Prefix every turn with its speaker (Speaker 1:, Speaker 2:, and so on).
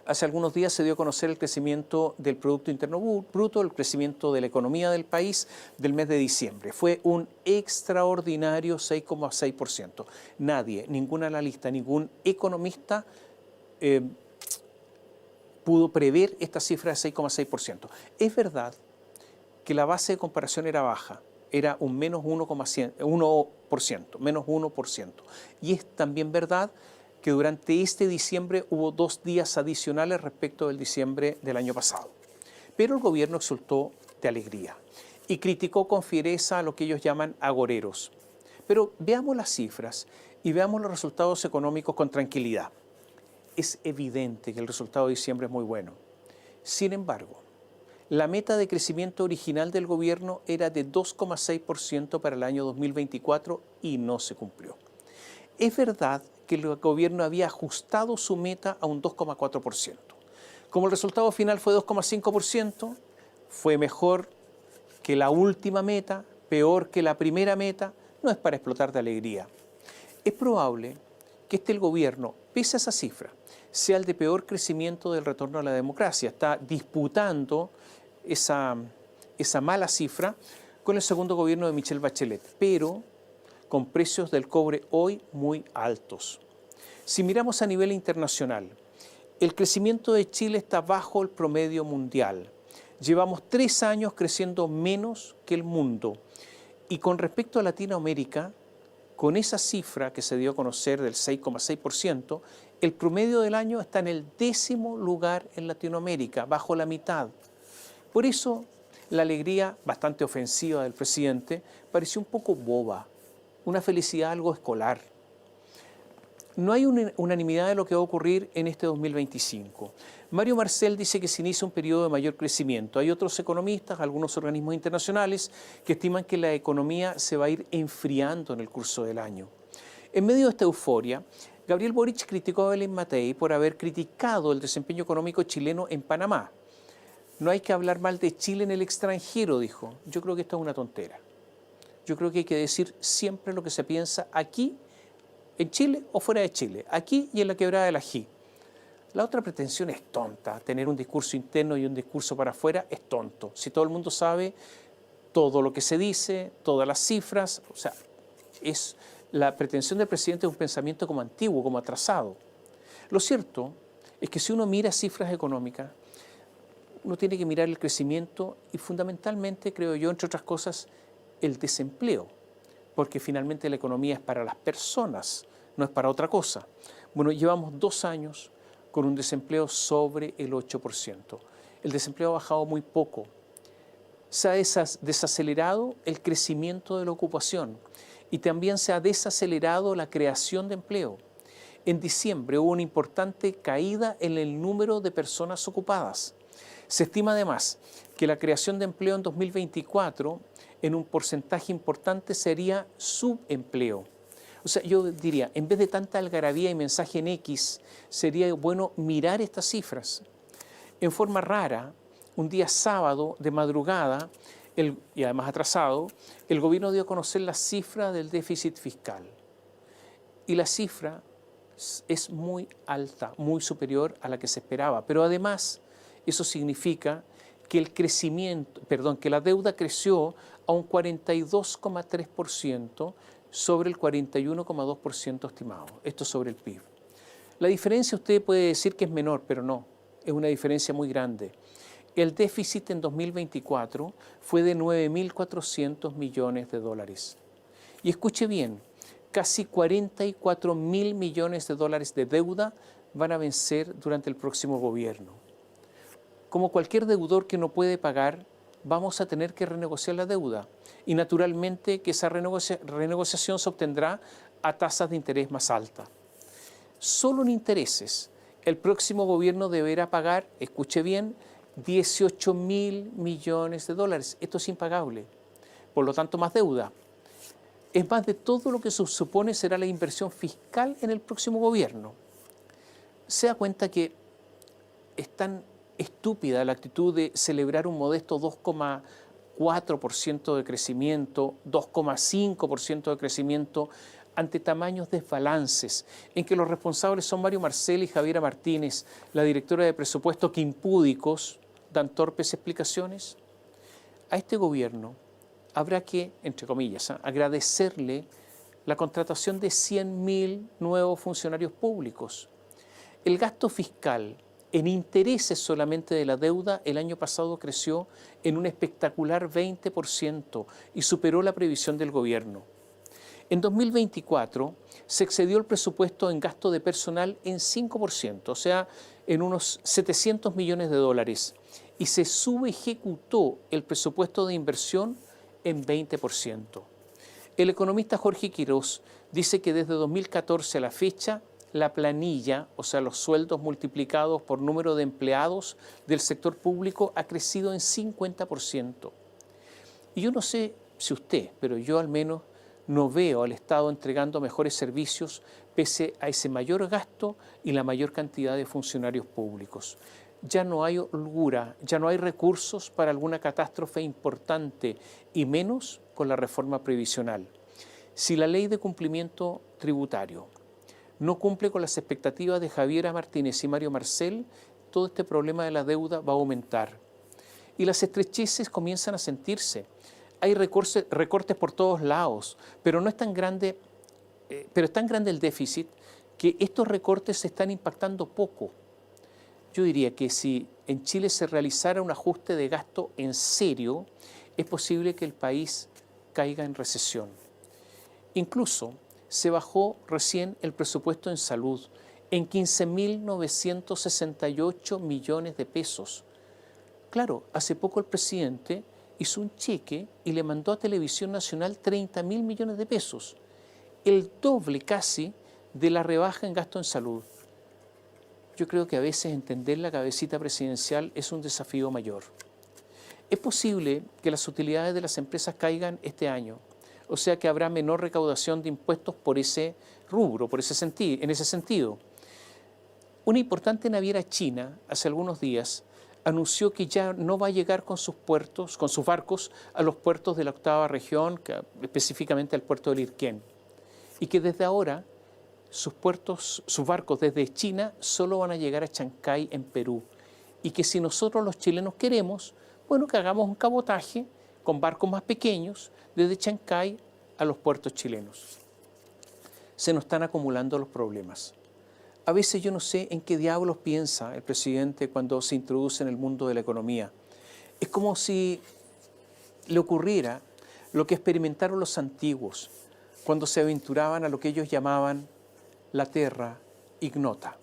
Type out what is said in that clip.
Speaker 1: hace algunos días se dio a conocer el crecimiento del Producto Interno Bruto, el crecimiento de la economía del país del mes de diciembre. Fue un extraordinario 6,6%. Nadie, ningún analista, ningún economista pudo prever esta cifra de 6,6%. Es verdad que la base de comparación era baja, era un menos 1%, menos 1%. Y es también verdad que durante este diciembre hubo 2 días adicionales respecto del diciembre del año pasado. Pero el gobierno exultó de alegría y criticó con fiereza a lo que ellos llaman agoreros. Pero veamos las cifras y veamos los resultados económicos con tranquilidad. Es evidente que el resultado de diciembre es muy bueno. Sin embargo, la meta de crecimiento original del gobierno era de 2,6% para el año 2024 y no se cumplió. Es verdad que el gobierno había ajustado su meta a un 2,4%. Como el resultado final fue 2,5%, fue mejor que la última meta, peor que la primera meta, no es para explotar de alegría. Es probable que el gobierno, pese a esa cifra, sea el de peor crecimiento del retorno a la democracia. Está disputando esa mala cifra con el segundo gobierno de Michelle Bachelet, pero con precios del cobre hoy muy altos. Si miramos a nivel internacional, el crecimiento de Chile está bajo el promedio mundial. Llevamos 3 años creciendo menos que el mundo. Y con respecto a Latinoamérica, con esa cifra que se dio a conocer del 6,6%, el promedio del año está en el 10º lugar en Latinoamérica, bajo la mitad. Por eso, la alegría bastante ofensiva del presidente pareció un poco boba, una felicidad algo escolar. No hay unanimidad de lo que va a ocurrir en este 2025. Mario Marcel dice que se inicia un periodo de mayor crecimiento. Hay otros economistas, algunos organismos internacionales, que estiman que la economía se va a ir enfriando en el curso del año. En medio de esta euforia, Gabriel Boric criticó a Belén Matei por haber criticado el desempeño económico chileno en Panamá. No hay que hablar mal de Chile en el extranjero, dijo. Yo creo que esto es una tontera. Yo creo que hay que decir siempre lo que se piensa aquí, en Chile o fuera de Chile, aquí y en la quebrada del Ají. La otra pretensión es tonta, tener un discurso interno y un discurso para afuera es tonto. Si todo el mundo sabe todo lo que se dice, todas las cifras, o sea, la pretensión del presidente es un pensamiento como antiguo, como atrasado. Lo cierto es que si uno mira cifras económicas, uno tiene que mirar el crecimiento y fundamentalmente, creo yo, entre otras cosas, el desempleo, porque finalmente la economía es para las personas, no es para otra cosa. Bueno, llevamos 2 años con un desempleo sobre el 8%. El desempleo ha bajado muy poco. Se ha desacelerado el crecimiento de la ocupación y también se ha desacelerado la creación de empleo. En diciembre hubo una importante caída en el número de personas ocupadas. Se estima además que la creación de empleo en 2024 en un porcentaje importante sería subempleo. O sea, yo diría, en vez de tanta algarabía y mensaje en X, sería bueno mirar estas cifras. En forma rara, un día sábado de madrugada, y además atrasado, el gobierno dio a conocer la cifra del déficit fiscal. Y la cifra es muy alta, muy superior a la que se esperaba. Pero además, eso significa que que la deuda creció a un 42,3% sobre el 41,2% estimado. Esto sobre el PIB. La diferencia usted puede decir que es menor, pero no, es una diferencia muy grande. El déficit en 2024 fue de 9.400 millones de dólares. Y escuche bien, casi 44.000 millones de dólares de deuda van a vencer durante el próximo gobierno. Como cualquier deudor que no puede pagar, vamos a tener que renegociar la deuda. Y naturalmente que esa renegociación se obtendrá a tasas de interés más altas. Solo en intereses, el próximo gobierno deberá pagar, escuche bien, 18.000 millones de dólares. Esto es impagable. Por lo tanto, más deuda. Es más de todo lo que se supone será la inversión fiscal en el próximo gobierno. Se da cuenta que es tan estúpida la actitud de celebrar un modesto 2,4% de crecimiento, 2,5% de crecimiento ante tamaños desbalances, en que los responsables son Mario Marcel y Javiera Martínez, la directora de presupuesto, que impúdicos dan torpes explicaciones? A este gobierno habrá que, entre comillas, agradecerle la contratación de 100.000 nuevos funcionarios públicos. El gasto fiscal en intereses solamente de la deuda el año pasado creció en un espectacular 20% y superó la previsión del gobierno. En 2024 se excedió el presupuesto en gasto de personal en 5%, o sea, en unos 700 millones de dólares, y se subejecutó el presupuesto de inversión en 20%. El economista Jorge Quiroz dice que desde 2014 a la fecha, la planilla, o sea, los sueldos multiplicados por número de empleados del sector público, ha crecido en 50%. Y yo no sé si usted, pero yo al menos no veo al Estado entregando mejores servicios pese a ese mayor gasto y la mayor cantidad de funcionarios públicos. Ya no hay holgura, ya no hay recursos para alguna catástrofe importante y menos con la reforma previsional. Si la ley de cumplimiento tributario no cumple con las expectativas de Javiera Martínez y Mario Marcel, todo este problema de la deuda va a aumentar. Y las estrecheces comienzan a sentirse. Hay recortes por todos lados, pero no es tan grande, es tan grande el déficit que estos recortes se están impactando poco. Yo diría que si en Chile se realizara un ajuste de gasto en serio, es posible que el país caiga en recesión. Incluso se bajó recién el presupuesto en salud en 15.968 millones de pesos. Claro, hace poco el presidente hizo un cheque y le mandó a Televisión Nacional 30.000 millones de pesos, el doble casi de la rebaja en gasto en salud. Yo creo que a veces entender la cabecita presidencial es un desafío mayor. Es posible que las utilidades de las empresas caigan este año, o sea que habrá menor recaudación de impuestos por ese rubro, en ese sentido. Una importante naviera china, hace algunos días, anunció que ya no va a llegar con sus barcos, a los puertos de la octava región, específicamente al puerto de Lirquén, y que desde ahora sus barcos desde China solo van a llegar a Chancay, en Perú, y que si nosotros los chilenos queremos, bueno, que hagamos un cabotaje con barcos más pequeños desde Chancay a los puertos chilenos. Se nos están acumulando los problemas. A veces yo no sé en qué diablos piensa el presidente cuando se introduce en el mundo de la economía. Es como si le ocurriera lo que experimentaron los antiguos cuando se aventuraban a lo que ellos llamaban la terra ignota.